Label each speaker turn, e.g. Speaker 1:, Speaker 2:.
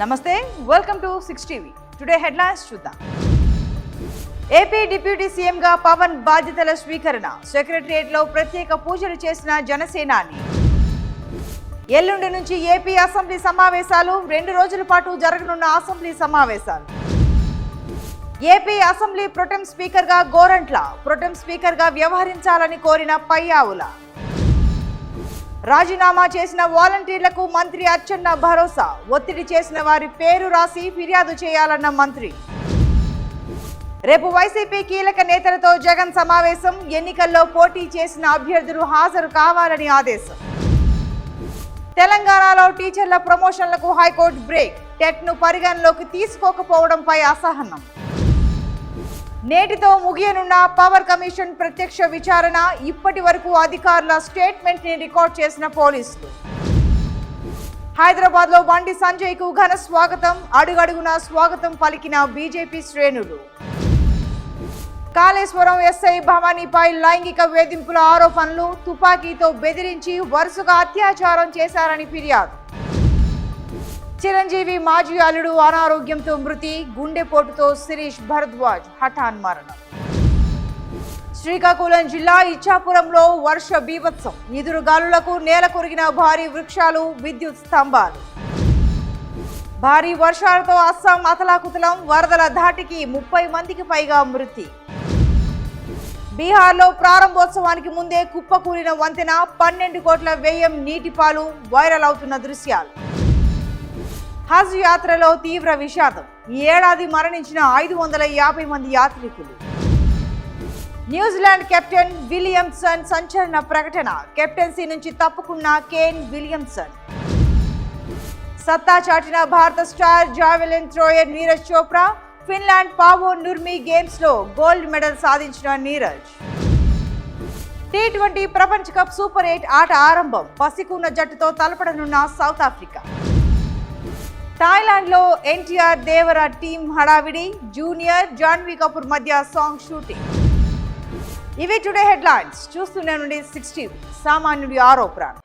Speaker 1: నమస్తే, welcome to 6 TV. Today headlines చూద్దాం. AP deputy సీఎంగా పవన్ బాధ్యతల స్వీకరణ, సెక్రటరియట్లో ప్రత్యేక పూజలు చేసిన జనసేనాని. ఎల్లుండి నుంచి ఏపీ అసెంబ్లీ సమావేశాలు, 2 రోజుల పాటు జరగనున్న అసెంబ్లీ సమావేశాలు. ఏపీ అసెంబ్లీ ప్రొటెం స్పీకర్గా గోరంట్ల, ప్రొటెం స్పీకర్గా వ్యవహరించాలని కోరిన పయ్యావుల. రాజీనామా చేసిన వాలంటీర్లకు మంత్రి అచ్చెన్న భరోసా, ఒత్తిడి చేసిన వారి పేరు రాసి ఫిర్యాదు చేయాలన్న మంత్రి. రేపు వైసీపీ కీలక నేతలతో జగన్ సమావేశం, ఎన్నికల్లో పోటీ చేసిన అభ్యర్థులు హాజరు కావాలని ఆదేశం. తెలంగాణలో టీచర్ల ప్రమోషన్లకు హైకోర్టు బ్రేక్, టెట్ను పరిగణలోకి తీసుకోకపోవడంపై అసహనం. నేటితో ముగియనున్న పవర్ కమిషన్ ప్రత్యక్ష విచారణ, ఇప్పటి వరకు అధికారుల స్టేట్మెంట్ ని రికార్డ్ చేసిన పోలీసులు. హైదరాబాద్ లో బండి సంజయ్ కు ఘన స్వాగతం, అడుగడుగునా స్వాగతం పలికిన బీజేపీ శ్రేణులు. కాళేశ్వరం ఎస్ఐ భవానీపై లైంగిక వేధింపుల ఆరోపణలు, తుపాకీతో బెదిరించి వరుసగా అత్యాచారం చేశారని ఫిర్యాదు. చిరంజీవి మాజీ అల్లుడు అనారోగ్యంతో మృతి, గుండెపోటుతో శిరీష్ భరద్వాజ్ హఠాన్ మరణం. శ్రీకాకుళం జిల్లా ఇచ్చాపురంలో వర్ష బీభత్సం, ఎదురుగాలులకు నేల కొరిగిన భారీ వృక్షాలు, విద్యుత్ స్తంభాలు. భారీ వర్షాలతో అస్సాం అతలాకుతలం, వరదల ధాటికి 30 మందికి పైగా మృతి. బీహార్లో ప్రారంభోత్సవానికి ముందే కుప్పకూలిన వంతెన, 12 కోట్ల వ్యయం, నీటిపాలు, వైరల్ అవుతున్న దృశ్యాలు. హజ్ యాత్రలో తీవ్ర విషాదం, ఈ ఏడాది మరణించిన 550 మంది యాత్రికులు. న్యూజిలాండ్ కెప్టెన్ విలియమ్సన్ సంచలన ప్రకటన, కెప్టెన్సీ నుంచి తప్పుకున్న కేన్ విలియమ్సన్. సత్తా చాటిన భారత star javelin thrower Neeraj Chopra, Finland Paavo Nurmi games లో గోల్డ్ మెడల్ సాధించిన నీరజ్. T20 ప్రపంచ కప్ సూపర్ 8 ఆట ఆరంభం, పసికున్న జట్టుతో తలపడనున్న సౌత్ ఆఫ్రికా. థాయిలాండ్ లో ఎన్టీఆర్ దేవర టీం హడావిడి, జూనియర్ జాన్వీ కపూర్ మధ్య సాంగ్ షూటింగ్. ఇవి టుడే హెడ్లైన్స్. చూస్తూనే నుండి 6 టీవీ, సామాన్యుడి ఆరో ప్రాణం.